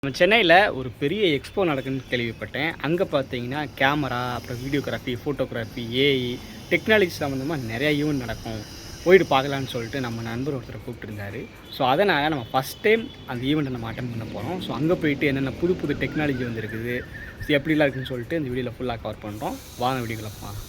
நம்ம சென்னையில் ஒரு பெரிய எக்ஸ்போ நடக்குதுன்னு கேள்விப்பட்டேன். அங்கே பார்த்தீங்கன்னா கேமரா, அப்புறம் வீடியோகிராஃபி, ஃபோட்டோகிராஃபி, ஏஐ, டெக்னாலஜி சம்மந்தமாக நிறையா ஈவெண்ட் நடக்கும். போயிட்டு பார்க்கலான்னு சொல்லிட்டு நம்ம நண்பர் ஒருத்தரை கூப்பிட்டுருந்தாரு. ஸோ அதனால் நம்ம ஃபஸ்ட் டைம் அந்த ஈவெண்ட்டை நம்ம அட்டெண்ட் பண்ண போகிறோம். ஸோ அங்கே போயிட்டு என்னென்ன புது புது டெக்னாலஜி வந்துருக்குது, ஸோ எப்படிலாம் இருக்குதுன்னு சொல்லிட்டு இந்த வீடியோவில் ஃபுல்லாக கவர் பண்ணுறோம். வாங்க வீடியோக்குள்ள போகலாம்.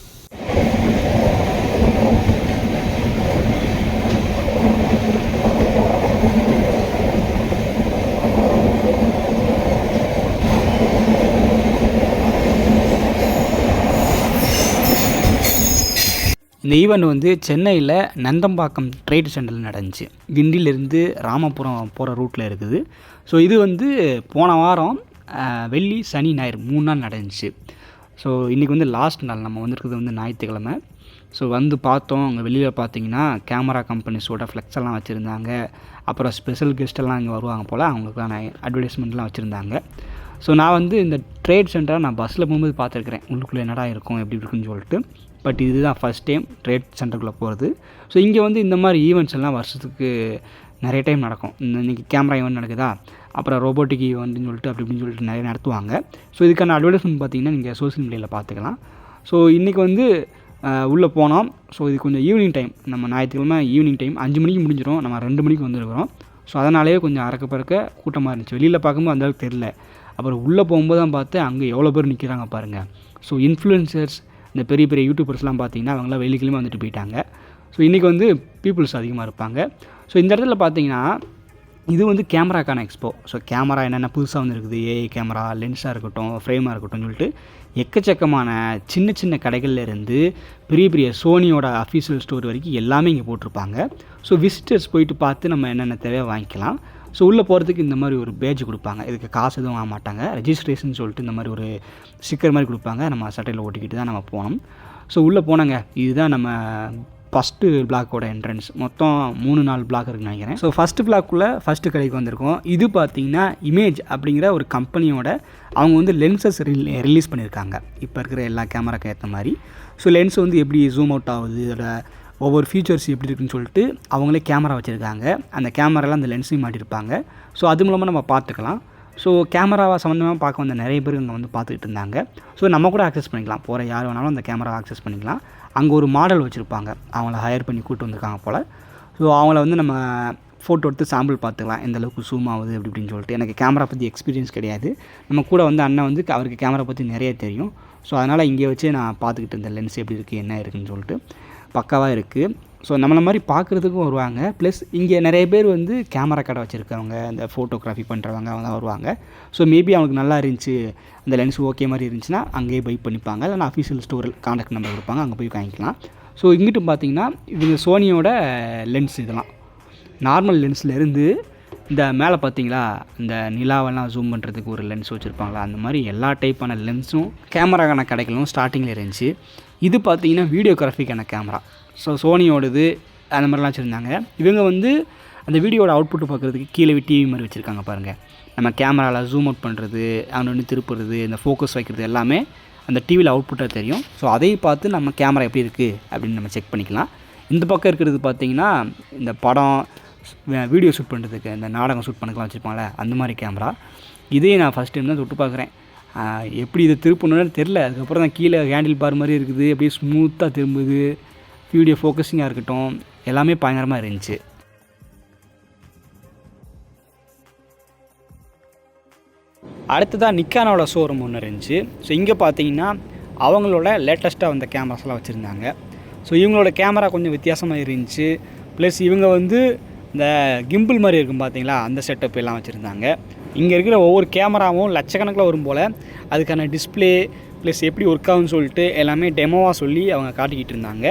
இந்த ஈவெண்ட் வந்து சென்னையில் நந்தம்பாக்கம் ட்ரேட் சென்டரில் நடந்துச்சு. கிண்டியிலேருந்து ராமபுரம் போகிற ரூட்டில் இருக்குது. ஸோ இது வந்து போன வாரம் வெள்ளி, சனி, ஞாயிறு 3 நாள் நடந்துச்சு. ஸோ இன்றைக்கி வந்து லாஸ்ட் நாள். நம்ம வந்துருக்கிறது வந்து ஞாயிற்றுக்கிழமை. ஸோ வந்து பார்த்தோம். அங்கே வெளியில் பார்த்தீங்கன்னா கேமரா கம்பெனிஸோட ஃப்ளெக்ஸ் எல்லாம் வச்சுருந்தாங்க. அப்புறம் ஸ்பெஷல் கெஸ்ட்டெல்லாம் இங்கே வருவாங்க போல், அவங்களுக்கான அட்வர்டைஸ்மெண்ட்லாம் வச்சுருந்தாங்க. ஸோ நான் வந்து இந்த ட்ரேட் சென்டரை நான் பஸ்ஸில் போகும்போது பார்த்துருக்குறேன். உள்ளுக்குள்ளே என்னடா இருக்கும், எப்படி இருக்குன்னு சொல்லிட்டு. பட் இதுதான் ஃபஸ்ட் டைம் ட்ரேட் சென்டருக்குள்ளே போகிறது. ஸோ இங்கே வந்து இந்த மாதிரி ஈவெண்ட்ஸ் எல்லாம் வருஷத்துக்கு நிறைய டைம் நடக்கும். இன்றைக்கி கேமரா ஈவெண்ட் நடக்குதா, அப்புறம் ரோபோட்டிக் ஈவெண்ட்னு சொல்லிட்டு அப்படி இப்படின்னு சொல்லிட்டு நிறைய நடத்துவாங்க. ஸோ இதுக்கான அட்வர்டைஸ்மெண்ட் பார்த்திங்கன்னா நீங்கள் சோஷியல் மீடியாவில் பார்த்துக்கலாம். ஸோ இன்றைக்கி வந்து உள்ளே போனோம். ஸோ இது கொஞ்சம் ஈவினிங் டைம். நம்ம ஞாயிற்றுக்கிழமை ஈவினிங் டைம் 5 மணிக்கு முடிஞ்சிடும். நம்ம 2 மணிக்கு வந்துருக்கிறோம். ஸோ அதனாலேயே கொஞ்சம் அறக்க பறக்க கூட்டமாக இருந்துச்சு. வெளியில் பார்க்கும்போது அந்தளவுக்கு தெரில. அப்புறம் உள்ளே போகும்போது தான் பார்த்து அங்கே எவ்வளோ பேர் நிற்கிறாங்க பாருங்கள். ஸோ இன்ஃப்ளூயன்சர்ஸ், இந்த பெரிய பெரிய யூடியூபர்ஸ்லாம் பார்த்திங்கன்னா அவங்களாம் வெளிக்கிழமை வந்துட்டு போயிட்டாங்க. ஸோ இன்றைக்கி வந்து பீப்புள்ஸ் அதிகமாக இருப்பாங்க. ஸோ இந்த இடத்துல பார்த்திங்கன்னா இது வந்து கேமராக்கான எக்ஸ்போ. ஸோ கேமரா என்னென்ன புதுசாக வந்துருக்குது, ஏஐ கேமரா, லென்ஸாக இருக்கட்டும், ஃப்ரேமாக இருக்கட்டும் சொல்லிட்டு எக்கச்சக்கமான சின்ன சின்ன கடைகள்லேருந்து பெரிய பெரிய சோனியோட அஃபீஷியல் ஸ்டோர் வரைக்கும் எல்லாமே இங்கே போட்டிருப்பாங்க. ஸோ விசிட்டர்ஸ் போயிட்டு பார்த்து நம்ம என்னென்ன தேவையோ வாங்கிக்கலாம். ஸோ உள்ளே போகிறதுக்கு இந்த மாதிரி ஒரு பேட்ஜ் கொடுப்பாங்க. இதுக்கு காசு எதுவும் வாங்க மாட்டாங்க. ரெஜிஸ்ட்ரேஷன் சொல்லிட்டு இந்த மாதிரி ஒரு ஸ்டிக்கர் மாதிரி கொடுப்பாங்க. நம்ம சட்டையில் ஒட்டிக்கிட்டு தான் நம்ம போனோம். ஸோ உள்ளே போனாங்க. இதுதான் நம்ம ஃபஸ்ட்டு பிளாக்கோட என்ட்ரன்ஸ். மொத்தம் 3-4 பிளாக் இருக்குன்னு நினைக்கிறேன். ஸோ ஃபஸ்ட்டு பிளாக்குள்ளே ஃபஸ்ட்டு கடைக்கு வந்திருக்கோம். இது பார்த்திங்கன்னா இமேஜ் அப்படிங்கிற ஒரு கம்பெனியோட அவங்க வந்து லென்சஸ் ரிலீஸ் பண்ணியிருக்காங்க. இப்போ இருக்கிற எல்லா கேமராக்கு ஏற்ற மாதிரி. ஸோ லென்ஸ் வந்து எப்படி ஜூம் அவுட் ஆகுது, இதோட ஒவ்வொரு ஃபீச்சர்ஸ் எப்படி இருக்குன்னு சொல்லிட்டு அவங்களே கேமரா வச்சுருக்காங்க. அந்த கேமராலாம் அந்த லென்ஸையும் மாட்டியிருப்பாங்க. ஸோ அது மூலமாக நம்ம பார்த்துக்கலாம். ஸோ கேமராவை சம்மந்தமாக பார்க்க வந்த நிறைய பேர் இங்கே வந்து பார்த்துக்கிட்டு இருந்தாங்க. ஸோ நம்ம கூட ஆக்சஸ் பண்ணிக்கலாம். போகிற யார் வேணாலும் அந்த கேமராவை ஆக்சஸ் பண்ணிக்கலாம். அங்கே ஒரு மாடல் வச்சுருப்பாங்க. அவங்கள ஹையர் பண்ணி கூப்பிட்டு வந்திருக்காங்க போல். ஸோ அவங்கள வந்து நம்ம ஃபோட்டோ எடுத்து சாம்பிள் பார்த்துக்கலாம், எந்த அளவுக்கு ஜூம் ஆகுது அப்படி இப்படின்னு சொல்லிட்டு. எனக்கு கேமரா பற்றி எக்ஸ்பீரியன்ஸ் கிடையாது. நம்ம கூட வந்து அண்ணன் வந்து அவருக்கு கேமரா பற்றி நிறைய தெரியும். ஸோ அதனால் இங்கே வச்சு நான் பார்த்துக்கிட்டு இருந்தேன் லென்ஸ் எப்படி இருக்குது, என்ன இருக்குதுன்னு சொல்லிட்டு. பக்காவாக இருக்குது. ஸோ நம்மளை மாதிரி பார்க்குறதுக்கும் வருவாங்க. ப்ளஸ் இங்கே நிறைய பேர் வந்து கேமரா கடை வச்சுருக்கவங்க, இந்த ஃபோட்டோகிராஃபி பண்ணுறவங்க அவங்க தான் வருவாங்க. ஸோ மேபி அவங்களுக்கு நல்லா இருந்துச்சு, அந்த லென்ஸ் ஓகே மாதிரி இருந்துச்சுன்னா அங்கேயே பை பண்ணிப்பாங்க. இல்லைனா அஃபீஷியல் ஸ்டோர் கான்டாக்ட் நம்பர் கொடுப்பாங்க, அங்கே போய் வாங்கிக்கலாம். ஸோ இங்கிட்டு பார்த்திங்கன்னா இவங்க சோனியோட லென்ஸ். இதெல்லாம் நார்மல் லென்ஸ்லேருந்து இந்த மேலே பார்த்திங்களா, இந்த நிலாவெல்லாம் ஜூம் பண்ணுறதுக்கு ஒரு லென்ஸ் வச்சுருப்பாங்களா, அந்த மாதிரி எல்லா டைப்பான லென்ஸும் கேமராக்கான கடைகளும் ஸ்டார்டிங்கில் இருந்துச்சு. இது பார்த்திங்கன்னா வீடியோகிராஃபிக்கான கேமரா. ஸோ சோனியோடது அந்த மாதிரிலாம் வச்சுருந்தாங்க. இவங்க வந்து அந்த வீடியோட அவுட்புட்டு பார்க்குறதுக்கு கீழே டிவி மாதிரி வச்சுருக்காங்க பாருங்கள். நம்ம கேமராவில் ஜூம் அவுட் பண்ணுறது, அவனு திருப்புறது, இந்த ஃபோக்கஸ் வைக்கிறது எல்லாமே அந்த டிவியில் அவுட்புட்டாக தெரியும். ஸோ அதை பார்த்து நம்ம கேமரா எப்படி இருக்குது அப்படின்னு நம்ம செக் பண்ணிக்கலாம். இந்த பக்கம் இருக்கிறது பார்த்திங்கன்னா இந்த படம் வீடியோ ஷூட் பண்ணுறதுக்கு, இந்த நாடகம் ஷூட் பண்ணிக்கலாம் வச்சுருப்பாங்களே அந்த மாதிரி கேமரா. இதே நான் ஃபஸ்ட் டைம் தான் தொட்டு பார்க்குறேன். எப்படி இதை திருப்பணுன்னு தெரில. அதுக்கப்புறம் தான் கீழே ஹேண்டில் பார் மாதிரி இருக்குது, அப்படியே ஸ்மூத்தாக திரும்புது. வீடியோ ஃபோக்கஸிங்காக இருக்கட்டும், எல்லாமே பயங்கரமாக இருந்துச்சு. அடுத்ததாக நிக்கானோட ஷோரூம் ஒன்று இருந்துச்சு. ஸோ இங்கே பார்த்தீங்கன்னா அவங்களோட லேட்டஸ்ட்டாக வந்த கேமராஸ்லாம் வச்சுருந்தாங்க. ஸோ இவங்களோட கேமரா கொஞ்சம் வித்தியாசமாக இருந்துச்சு. ப்ளஸ் இவங்க வந்து இந்த கிம்பிள் மாதிரி இருக்கும் பார்த்தீங்களா, அந்த செட்டப் எல்லாம் வச்சுருந்தாங்க. இங்கே இருக்கிற ஒவ்வொரு கேமராவும் லட்சக்கணக்கில் வரும் போல். அதுக்கான டிஸ்பிளே ப்ளஸ் எப்படி ஒர்க் ஆகுன்னு சொல்லிட்டு எல்லாமே டெமோவாக சொல்லி அவங்க காட்டிக்கிட்டு இருந்தாங்க.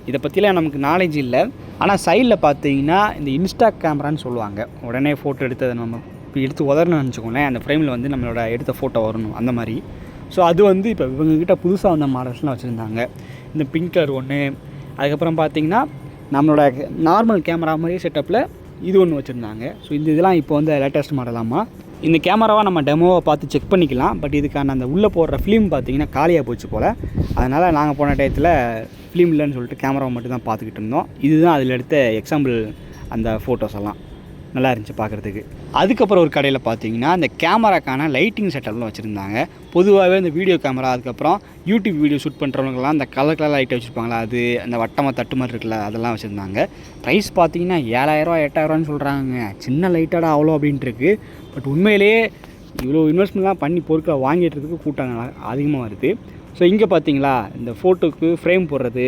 இதை பற்றிலாம் நமக்கு நாலேஜ் இல்லை. ஆனால் சைடில் பார்த்தீங்கன்னா இந்த இன்ஸ்டா கேமரான்னு சொல்லுவாங்க. உடனே ஃபோட்டோ எடுத்து அதை நம்ம இப்போ எடுத்து உதறணும்னு நினச்சிக்கோங்களேன், அந்த ஃப்ரேமில் வந்து நம்மளோட எடுத்த ஃபோட்டோ வரணும் அந்த மாதிரி. ஸோ அது வந்து இப்போ இவங்ககிட்ட புதுசாக வந்த மாடல்ஸ்லாம் வச்சுருந்தாங்க. இந்த பிங்க் கலர் ஒன்று, அதுக்கப்புறம் பார்த்திங்கன்னா நம்மளோட நார்மல் கேமரா மாதிரியே செட்டப்பில் இது ஒன்று வச்சுருந்தாங்க. ஸோ இதெல்லாம் இப்போ வந்து லேட்டஸ்ட் மாடலாமா. இந்த கேமராவை நம்ம டெமோவை பார்த்து செக் பண்ணிக்கலாம். பட் இதுக்கான அந்த உள்ளே போடுற ஃபிலிம் பார்த்திங்கன்னா காலியாக போச்சு போல். அதனால் நாங்கள் போன டயத்தில் ஃபிலிம் இல்லைன்னு சொல்லிட்டு கேமராவை மட்டும் தான் பார்த்துக்கிட்டு இருந்தோம். இதுதான் அதில் எடுத்த எக்ஸாம்பிள் அந்த ஃபோட்டோஸ் எல்லாம். நல்லா இருந்துச்சு பார்க்குறதுக்கு. அதுக்கப்புறம் ஒரு கடையில் பார்த்தீங்கன்னா இந்த கேமராக்கான லைட்டிங் செட்டப்லாம் வச்சுருந்தாங்க. பொதுவாகவே இந்த வீடியோ கேமரா, அதுக்கப்புறம் யூடியூப் வீடியோ ஷூட் பண்ணுறவங்கலாம் அந்த கலர் கலர் லைட்டை வச்சுருப்பாங்களா, அது அந்த வட்டமாக தட்டு மாதிரி இருக்குல்ல, அதெல்லாம் வச்சுருந்தாங்க. ப்ரைஸ் பார்த்தீங்கன்னா 7000 8000 சொல்கிறாங்க. சின்ன லைட்டாடா அவ்வளோ அப்படின்ட்டுருக்கு. பட் உண்மையிலேயே இவ்வளோ இன்வெஸ்ட்மெண்ட்லாம் பண்ணி பொருட்களை வாங்கிட்டுறதுக்கு கூட்டம் அதிகமாக வருது. ஸோ இங்கே பார்த்தீங்களா இந்த ஃபோட்டோக்கு ஃப்ரேம் போடுறது,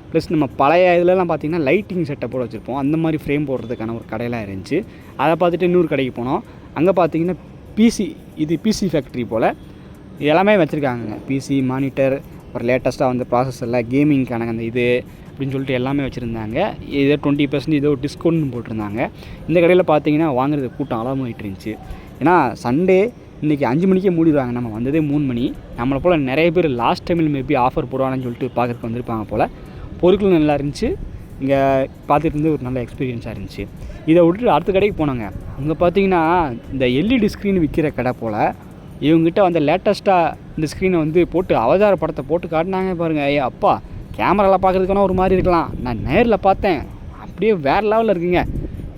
ப்ளஸ் நம்ம பழைய இதிலலாம் பார்த்திங்கன்னா லைட்டிங் செட்டப்போட வச்சுருப்போம். அந்த மாதிரி ஃப்ரேம் போடுறதுக்கான ஒரு கடையெல்லாம் இருந்துச்சு. அதை பார்த்துட்டு இன்னொரு கடைக்கு போனோம். அங்கே பார்த்திங்கன்னா பிசி ஃபேக்ட்ரி போல் எல்லாமே வச்சுருக்காங்க. பிசி, மானிட்டர், அப்புறம் லேட்டஸ்ட்டாக வந்து ப்ராசஸரில் கேமிங்க்கான அந்த இது அப்படின்னு சொல்லிட்டு எல்லாமே வச்சுருந்தாங்க. இதோ 20% ஏதோ டிஸ்கவுண்ட்னு போட்டிருந்தாங்க. இந்த கடையில் பார்த்தீங்கன்னா வாங்குறது கூட்டம் அளவாகிட்டு இருந்துச்சு. ஏன்னா சண்டே இன்றைக்கி 5 மணிக்கே மூடிடுவாங்க. நம்ம வந்ததே 3 மணி. நம்மளை போல் நிறைய பேர் லாஸ்ட் டைமில் மேபி ஆஃபர் போடுவாங்கன்னு சொல்லிட்டு பார்க்குறதுக்கு வந்திருப்பாங்க போல். பொருட்கள் நல்லா இருந்துச்சு. இங்கே பார்த்துட்டு இருந்து ஒரு நல்ல எக்ஸ்பீரியன்ஸாக இருந்துச்சு. இதை விட்டுட்டு அடுத்த கடைக்கு போனாங்க. அங்கே பார்த்தீங்கன்னா இந்த எல்இடி ஸ்க்ரீன் விற்கிற கடை போல். இவங்ககிட்ட வந்து லேட்டஸ்ட்டாக இந்த ஸ்க்ரீனை வந்து போட்டு அவதார படத்தை போட்டு காட்டினாங்க பாருங்கள். ஐயா அப்பா, கேமராவில் பார்க்குறதுக்கான ஒரு மாதிரி இருக்கலாம். நான் நேரில் பார்த்தேன், அப்படியே வேறு லெவலில் இருக்குங்க.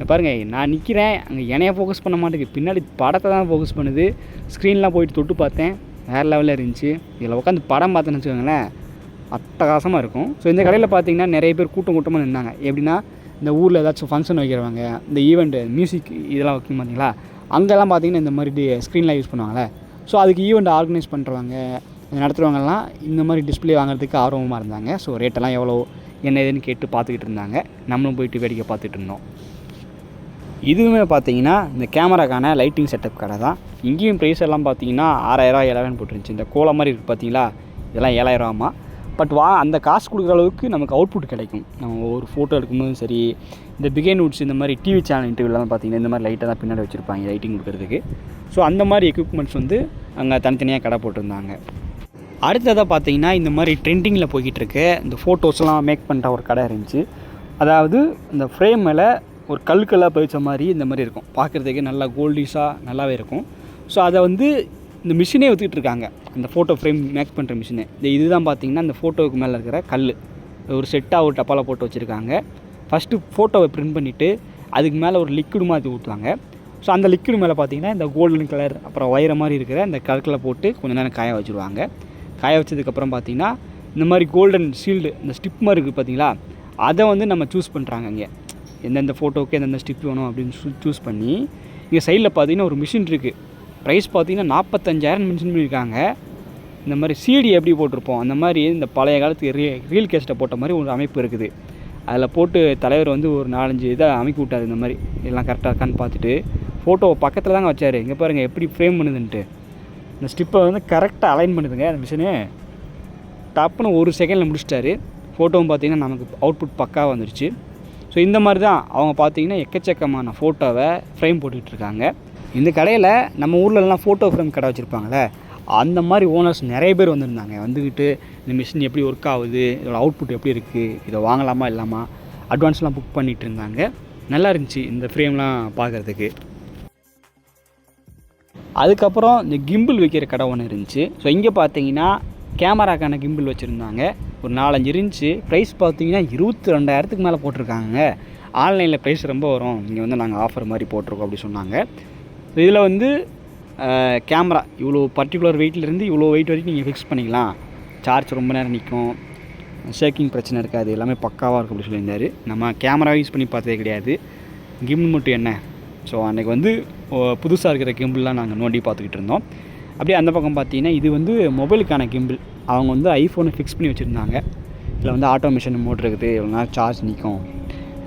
பாருங்கள், நான் நிற்கிறேன், அங்கே என்னைய ஃபோக்கஸ் பண்ண மாட்டேங்குது, பின்னாடி படத்தை தான் ஃபோக்கஸ் பண்ணுது. ஸ்க்ரீன்லாம் போயிட்டு தொட்டு பார்த்தேன், வேறு லெவலில் இருந்துச்சு. இதில் உட்காந்து படம் பார்த்தேன்னு வச்சுக்கோங்களேன், அட்டகாசமாக இருக்கும். ஸோ இந்த கடையில் பார்த்தீங்கன்னா நிறைய பேர் கூட்டமாக நின்னாங்க. எப்படின்னா இந்த ஊரில் ஏதாச்சும் ஃபங்க்ஷன் வைக்கிறவங்க, இந்த ஈவெண்ட்டு மியூசிக் இதெல்லாம் வைக்கும் பார்த்தீங்களா, அங்கெல்லாம் பார்த்தீங்கன்னா இந்த மாதிரி ஸ்க்ரீன்லாம் யூஸ் பண்ணுவாங்களே. ஸோ அதுக்கு ஈவெண்ட் ஆர்கனைஸ் பண்ணுறவங்க, நடத்துகிறவங்கலாம் இந்த மாதிரி டிஸ்பிளே வாங்குறதுக்கு ஆர்வமாக இருந்தாங்க. ஸோ ரேட்டெல்லாம் எவ்வளோ என்ன ஏதுன்னு கேட்டு பார்த்துக்கிட்டு இருந்தாங்க. நம்மளும் போயிட்டு வேடிக்கை பார்த்துட்டு இருந்தோம். இதுவுமே பார்த்தீங்கன்னா இந்த கேமராக்கான லைட்டிங் செட்டப் கடை தான். இங்கேயும் ப்ரைஸ் எல்லாம் பார்த்தீங்கன்னா 6000 7000 போட்டுருந்துச்சு. இந்த கோலம் மாதிரி இருக்குது பார்த்தீங்களா, இதெல்லாம் 7000 பட் அந்த காசு கொடுக்குற அளவுக்கு நமக்கு அவுட்புட் கிடைக்கும். நம்ம ஒரு ஃபோட்டோ எடுக்கும்போதும் சரி, இந்த பிகைன் வுட்ஸ் இந்த மாதிரி டிவி சேனல் இன்டர்வியூலாம் பார்த்தீங்கன்னா இந்த மாதிரி லைட்டை தான் பின்னாடி வச்சுருப்பாங்க லைட்டிங் கொடுக்குறதுக்கு. ஸோ அந்த மாதிரி எக்யூப்மெண்ட்ஸ் வந்து அங்கே தனித்தனியாக கடை போட்டிருந்தாங்க. அடுத்ததாக பார்த்தீங்கன்னா இந்த மாதிரி ட்ரெண்டிங்கில் போய்கிட்டு இருக்கு இந்த ஃபோட்டோஸ்லாம் மேக் பண்ணுற ஒரு கடை இருந்துச்சு. அதாவது இந்த ஃப்ரேம் மேலே ஒரு கல்லுக்கெல்லாம் பதிச்ச மாதிரி இந்த மாதிரி இருக்கும். பார்க்குறதுக்கு நல்லா கோல்டிஷாக நல்லாவே இருக்கும். ஸோ அதை வந்து இந்த மிஷினே விற்றுக்கிட்டு இருக்காங்க, இந்த ஃபோட்டோ ஃப்ரேம் மேக் பண்ணுற மிஷினு. இதுதான் பார்த்திங்கன்னா இந்த ஃபோட்டோவுக்கு மேலே இருக்கிற கல் ஒரு செட்டாக ஒரு டப்பாவில் போட்டு வச்சுருக்காங்க. ஃபஸ்ட்டு ஃபோட்டோவை பிரிண்ட் பண்ணிவிட்டு அதுக்கு மேலே ஒரு லிக்விடு மாதிரி ஊற்றுவாங்க. ஸோ அந்த லிக்விடு மேலே பார்த்திங்கன்னா இந்த கோல்டன் கலர் அப்புறம் வயிறு மாதிரி இருக்கிற இந்த கற்களை போட்டு கொஞ்சம் நேரம் காய வச்சுருவாங்க. காய வச்சதுக்கப்புறம் பார்த்திங்கன்னா இந்த மாதிரி கோல்டன் ஷீல்டு இந்த ஸ்டிப் மாதிரி இருக்குது பார்த்திங்களா, அதை வந்து நம்ம சூஸ் பண்ணுறாங்க. இங்கே எந்தெந்த ஃபோட்டோவுக்கு எந்தெந்த ஸ்டிப் வேணும் அப்படின்னு சூஸ் பண்ணி இங்கே சைடில் பார்த்திங்கன்னா ஒரு மிஷின் இருக்குது. ப்ரைஸ் பார்த்திங்கன்னா 45000 மென்ஷன் பண்ணியிருக்காங்க. இந்த மாதிரி சிடி எப்படி போட்டிருப்போம் அந்த மாதிரி இந்த பழைய காலத்துக்கு ரீல் கேஸ்ட்டை போட்ட மாதிரி ஒரு அமைப்பு இருக்குது. அதில் போட்டு தலைவர் வந்து ஒரு 4-5 இதை அமைக்கி விட்டார். இந்த மாதிரி எல்லாம் கரெக்டாக இருக்கான்னு பார்த்துட்டு ஃபோட்டோவை பக்கத்தில் தாங்க வச்சார். இங்கே பாருங்கள் எப்படி ஃப்ரேம் பண்ணுதுன்ட்டு. இந்த ஸ்டிப்பை வந்து கரெக்டாக அலைன் பண்ணுதுங்க அந்த மிஷினு. டப்புன்னு ஒரு செகண்டில் முடிச்சிட்டாரு. ஃபோட்டோவும் பார்த்திங்கன்னா நமக்கு அவுட்புட் பக்காவாக வந்துடுச்சு. ஸோ இந்த மாதிரி தான் அவங்க பார்த்திங்கன்னா எக்கச்சக்கமான ஃபோட்டோவை ஃப்ரேம் போட்டுட்ருக்காங்க. இந்த கடையில் நம்ம ஊர்லலாம் ஃபோட்டோ ஃப்ரேம் கடை வச்சுருப்பாங்களே, அந்த மாதிரி ஓனர்ஸ் நிறைய பேர் வந்திருந்தாங்க. வந்துக்கிட்டு இந்த மிஷின் எப்படி ஒர்க் ஆகுது, இதோட அவுட்புட் எப்படி இருக்குது, இதை வாங்கலாமா இல்லாமா அட்வான்ஸ்லாம் புக் பண்ணிகிட்டு இருந்தாங்க. நல்லா இருந்துச்சு இந்த ஃப்ரேம்லாம் பார்க்குறதுக்கு. அதுக்கப்புறம் இந்த கிம்பிள் வைக்கிற கடை ஒன்று இருந்துச்சு. ஸோ இங்கே பார்த்தீங்கன்னா கேமராக்கான கிம்பிள் வச்சுருந்தாங்க. ஒரு 4-5 இருந்துச்சு. ப்ரைஸ் பார்த்தீங்கன்னா 22,000க்கு மேலே போட்டிருக்காங்க. ஆன்லைனில் ப்ரைஸ் ரொம்ப வரும், இங்கே வந்து நாங்கள் ஆஃபர் மாதிரி போட்டிருக்கோம் அப்படி சொன்னாங்க. இதில் வந்து கேமரா இவ்வளோ பர்டிகுலர் வெயிட்லேருந்து இவ்வளோ வெயிட் வரைக்கும் நீங்கள் ஃபிக்ஸ் பண்ணிக்கலாம். சார்ஜ் ரொம்ப நேரம் நிற்கும், ஷேக்கிங் பிரச்சனை இருக்காது, எல்லாமே பக்காவாக இருக்கும் அப்படி சொல்லியிருந்தார். நம்ம கேமரா யூஸ் பண்ணி பார்த்ததே கிடையாது, கிம்பிள் மட்டும் என்ன. ஸோ அன்றைக்கி வந்து புதுசாக இருக்கிற கிம்பிள்லாம் நாங்கள் நோண்டி பார்த்துக்கிட்டு இருந்தோம். அப்படியே அந்த பக்கம் பார்த்தீங்கன்னா இது வந்து மொபைலுக்கான கிம்பிள். அவங்க வந்து ஐஃபோனை ஃபிக்ஸ் பண்ணி வச்சுருந்தாங்க. இதில் வந்து ஆட்டோமேஷன் மோட் இருக்குது, எவ்வளோ நேரம் சார்ஜ் நிற்கும்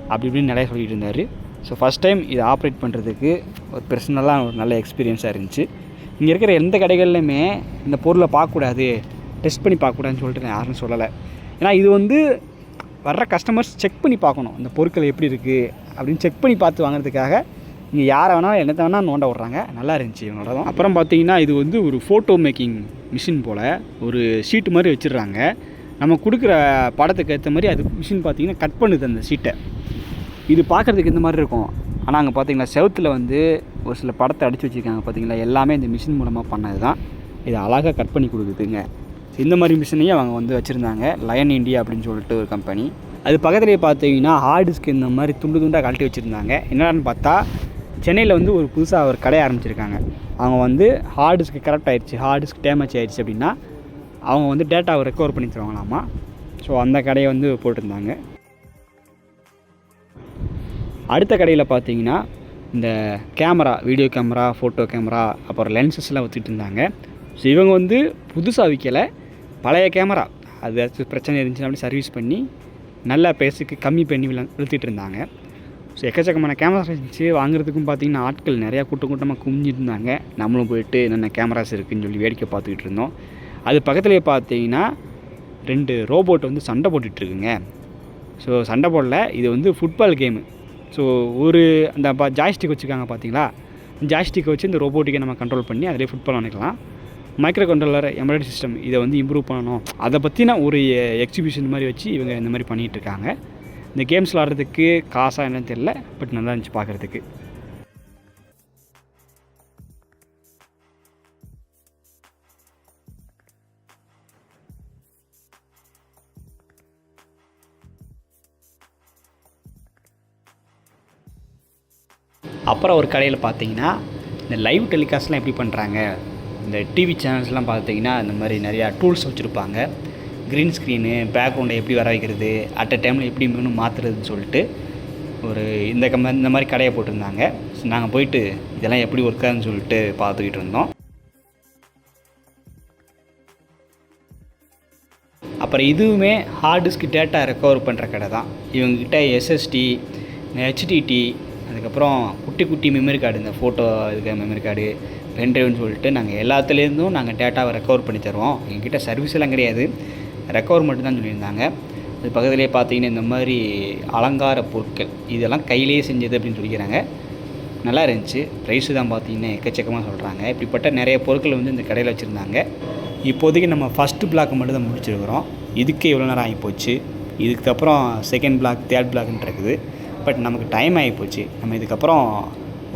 அப்படி இப்படின்னு நிறைய சொல்லிட்டு இருந்தார். ஸோ ஃபஸ்ட் டைம் இதை ஆப்ரேட் பண்ணுறதுக்கு ஒரு பர்சனலாக ஒரு நல்ல எக்ஸ்பீரியன்ஸாக இருந்துச்சு. இங்கே இருக்கிற எந்த கடைகள்லையுமே இந்த பொருளை பார்க்கக்கூடாது, டெஸ்ட் பண்ணி பார்க்கக்கூடாதுன்னு சொல்லிட்டு நான் யாரும் சொல்லலை. ஏன்னா இது வந்து வர்ற கஸ்டமர்ஸ் செக் பண்ணி பார்க்கணும் இந்த பொருட்கள் எப்படி இருக்குது அப்படின்னு செக் பண்ணி பார்த்து வாங்குறதுக்காக இங்கே யாரை வேணாலும் என்னத்தை வேணால் நோண்ட விட்றாங்க. நல்லா இருந்துச்சு இவங்களோட தான். அப்புறம் பார்த்தீங்கன்னா இது வந்து ஒரு ஃபோட்டோ மேக்கிங் மிஷின் போல் ஒரு ஷீட்டு மாதிரி வச்சுடுறாங்க. நம்ம கொடுக்குற படத்துக்கு ஏற்ற மாதிரி அது மிஷின் பார்த்திங்கன்னா கட் பண்ணுது அந்த ஷீட்டை. இது பார்க்குறதுக்கு இந்த மாதிரி இருக்கும். ஆனால் அங்கே பார்த்தீங்கன்னா செவுத்தில் வந்து ஒரு சில படத்தை அடித்து வச்சுருக்காங்க பார்த்தீங்களா, எல்லாமே இந்த மிஷின் மூலமாக பண்ணது தான். இது அழகாக கட் பண்ணி கொடுக்குதுங்க. இந்த மாதிரி மிஷினையும் அவங்க வந்து வச்சுருந்தாங்க. லயன் இண்டியா அப்படின்னு சொல்லிட்டு ஒரு கம்பெனி. அது பக்கத்துலேயே பார்த்தீங்கன்னா ஹார்ட் டிஸ்க் இந்த மாதிரி துண்டு துண்டாக கழட்டி வச்சுருந்தாங்க. என்னடான்னு பார்த்தா சென்னையில் வந்து ஒரு புதுசாக ஒரு கடை ஆரம்பிச்சிருக்காங்க. அவங்க வந்து ஹார்ட் டிஸ்க்கு கரெக்ட் ஆகிடுச்சு, ஹார்ட் டிஸ்க் டேமேஜ் ஆகிடுச்சு அப்படின்னா அவங்க வந்து டேட்டாவை ரெக்கவர் பண்ணி தருவாங்களாமா. ஸோ அந்த கடையை வந்து போட்டிருந்தாங்க. அடுத்த கடையில் பார்த்தீங்கன்னா இந்த camera, video camera, photo camera, அப்புறம் லென்சஸ்லாம் வச்சுட்டு இருந்தாங்க. ஸோ இவங்க வந்து புதுசாக விற்கலை, பழைய கேமரா அது ஏதாச்சும் பிரச்சனை இருந்துச்சுன்னா அப்படி சர்வீஸ் பண்ணி நல்ல பேஸுக்கு கம்மி பண்ணி விழுத்திட்டு இருந்தாங்க. ஸோ எக்கச்சக்கமான கேமராஸ் இருந்துச்சு. வாங்குறதுக்கும் பார்த்திங்கன்னா ஆட்கள் நிறையா கூட்டமாக குமிஞ்சிட்டு இருந்தாங்க. நம்மளும் போயிட்டு என்னென்ன கேமராஸ் இருக்குதுன்னு சொல்லி வேடிக்கை பார்த்துக்கிட்டு இருந்தோம். அது பக்கத்துலேயே பார்த்தீங்கன்னா 2 ரோபோட் வந்து சண்டை போட்டுட்ருக்குங்க. ஸோ சண்டை போடல, இது வந்து ஃபுட்பால் கேமு. ஸோ ஒரு அந்த ஜாய்ஸ்டிக் வச்சுருக்காங்க பார்த்தீங்களா, ஜாய்ஸ்டிக்கை வச்சு இந்த ரோபோட்டிக்கை நம்ம கண்ட்ரோல் பண்ணி அதிலே ஃபுட்பால் விளையாடலாம். மைக்ரோ கண்ட்ரோலர், எம்ப்ராய்டரி சிஸ்டம் இதை வந்து இம்ப்ரூவ் பண்ணணும், அதை பற்றின ஒரு எக்ஸிபிஷன் மாதிரி வச்சு இவங்க இந்த மாதிரி பண்ணிகிட்ருக்காங்க. இந்த கேம்ஸ் விளாட்றதுக்கு காசாக என்னன்னு தெரியல, பட் நல்லா இருந்துச்சு பார்க்குறதுக்கு. அப்புறம் ஒரு கடையில் பார்த்தீங்கன்னா இந்த லைவ் டெலிகாஸ்ட்லாம் எப்படி பண்ணுறாங்க, இந்த டிவி சேனல்ஸ்லாம் பார்த்தீங்கன்னா இந்த மாதிரி நிறையா டூல்ஸ் வச்சுருப்பாங்க. க்ரீன் ஸ்க்ரீனு, பேக்ரவுண்டை எப்படி வர வைக்கிறது, அட் அ டைமில் எப்படி மெனு மாற்றுறதுன்னு சொல்லிட்டு ஒரு இந்த மாதிரி கடையை போட்டிருந்தாங்க. ஸோ நாங்கள் போயிட்டு இதெல்லாம் எப்படி ஒர்க் ஆகுதுன்னு சொல்லிட்டு பார்த்துக்கிட்டு இருந்தோம். அப்புறம் இதுவுமே ஹார்ட் டிஸ்க் டேட்டா ரெக்கவர் பண்ணுற கடை தான். இவங்ககிட்ட எஸ்எஸ்டி, ஹெச்டிடி, அதுக்கப்புறம் குட்டி குட்டி மெமரி கார்டு, இந்த ஃபோட்டோ இருக்க மெமரி கார்டு, பென்ட்ரைவ்னு சொல்லிட்டு நாங்கள் எல்லாத்துலேருந்தும் நாங்கள் டேட்டாவை ரெக்கவர் பண்ணி தருவோம். எங்ககிட்ட சர்வீஸ் எல்லாம் கிடையாது, ரெக்கவர் மட்டும் தான் சொல்லியிருந்தாங்க. அது பக்கத்துலேயே பார்த்தீங்கன்னா இந்த மாதிரி அலங்கார பொருட்கள் இதெல்லாம் கையிலேயே செஞ்சது அப்படின்னு சொல்லிக்கிறாங்க. நல்லா இருந்துச்சு. ப்ரைஸு தான் பார்த்தீங்கன்னா எக்கச்சக்கமாக சொல்கிறாங்க. இப்படிப்பட்ட நிறைய பொருட்கள் வந்து இந்த கடையில் வச்சுருந்தாங்க. இப்போதைக்கு நம்ம ஃபஸ்ட்டு பிளாக் மட்டும் தான் முடிச்சிருக்கிறோம். இதுக்கே இவ்வளோ நேரம் ஆகிப்போச்சு. இதுக்கப்புறம் செகண்ட் பிளாக், தேர்ட் பிளாக்னு இருக்குது. பட் நமக்கு டைம் ஆகிப்போச்சு. நம்ம இதுக்கப்புறம்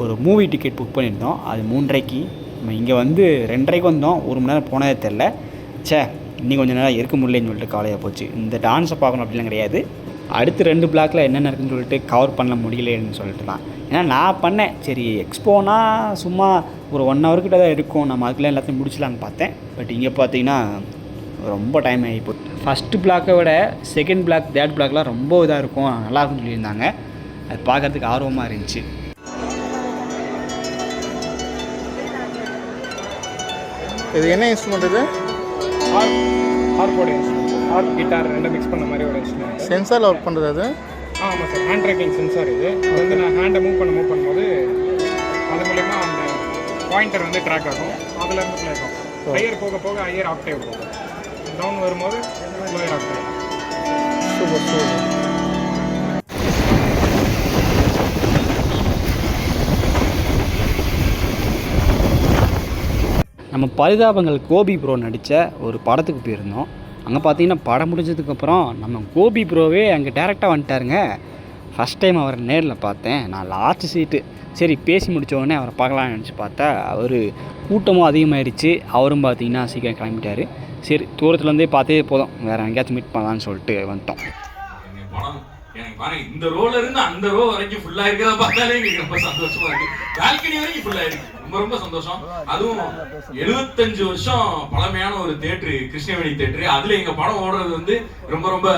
ஒரு மூவி டிக்கெட் புக் பண்ணியிருந்தோம், அது 3:30க்கு. நம்ம இங்கே வந்து 2:30க்கு வந்தோம், 1 மணி நேரம் போனதே தெரில. இன்னும் கொஞ்சம் நேரம் இருக்க முடியலன்னு சொல்லிட்டு காலையாக போச்சு. இந்த டான்ஸை பார்க்கணும் அப்படிலாம் கிடையாது, அடுத்து 2 பிளாக்கில் என்னென்ன இருக்குன்னு சொல்லிட்டு கவர் பண்ண முடியலன்னு சொல்லிட்டு தான். ஏன்னா நான் பண்ணேன், சரி எக்ஸ்போனா சும்மா ஒரு 1 ஹவர்கிட்ட தான் இருக்கும், நம்ம அதுக்குள்ளே எல்லாத்தையும் முடிச்சலான்னு பார்த்தேன். பட் இங்கே பார்த்தீங்கன்னா ரொம்ப டைம் ஆகிப்போச்சு. ஃபஸ்ட்டு பிளாக்கை விட செகண்ட் பிளாக், தேர்ட் பிளாக்லாம் ரொம்ப இதாக இருக்கும், நல்லாயிருக்குன்னு சொல்லியிருந்தாங்க. அது பார்க்குறதுக்கு ஆர்வமாக இருந்துச்சு. இது என்ன இன்ஸ்ட்ருமெண்ட்? இது ஹார்போர்டு இன்ஸ்ட்ருமெண்ட், ஹார்ப் கிட்டார் ரெண்டும் மிக்ஸ் பண்ண மாதிரி ஒரு இன்ஸ்ட்ருமெண்ட். சென்சாரில் ஒர்க் பண்ணுறது அது? ஆமாம் சார், ஹேண்ட் ட்ராக்கிங் சென்சார் இது. அது வந்து நான் ஹேண்டை மூவ் பண்ணும்போது அது மூலயமா அந்த பாயிண்டர் வந்து ட்ராக் ஆகும், அதில் இருந்து ப்ளே ஆகும். ஹையர் போக போக ஹையர் ஆக்டேவ் போகும், டவுன் வரும்போது லோயர் ஆக்டேவ். Super super. நம்ம பரிதாபங்கள் கோபி ப்ரோ நடித்த ஒரு படத்துக்கு போயிருந்தோம். அங்கே பார்த்தீங்கன்னா படம் முடிஞ்சதுக்கப்புறம் நம்ம கோபி ப்ரோவே அங்கே டேரெக்டாக வந்துட்டாருங்க. ஃபஸ்ட் டைம் அவரை நேரில் பார்த்தேன். நான் லாஸ்ட் சீட்டு, சரி பேசி முடித்த உடனே அவரை பார்க்கலாம்னு நினச்சி பார்த்தா அவர் கூட்டமும் அதிகமாகிடுச்சு. அவரும் பார்த்தீங்கன்னா சீக்கிரம் கிளம்பிட்டார். சரி தூரத்துலேருந்தே பார்த்தே போதும், வேறு எங்கேயாச்சும் மீட் பண்ணலான்னு சொல்லிட்டு வந்துட்டோம். எனக்கு பாருங்க, இந்த ரோல இருந்து அந்த ரோ வரைக்கும் ஃபுல்லா இருக்கிறத பார்த்தாலே எனக்கு ரொம்ப சந்தோஷமா இருக்கு. பால்கனி வரைக்கும் ஃபுல்லா இருக்கு, ரொம்ப சந்தோஷம். அதுவும் 75 வருஷம் பழமையான ஒரு தியேட்டர், கிருஷ்ணவேணி தியேட்டர், அதுல எங்க படம் ஓடுறது வந்து ரொம்ப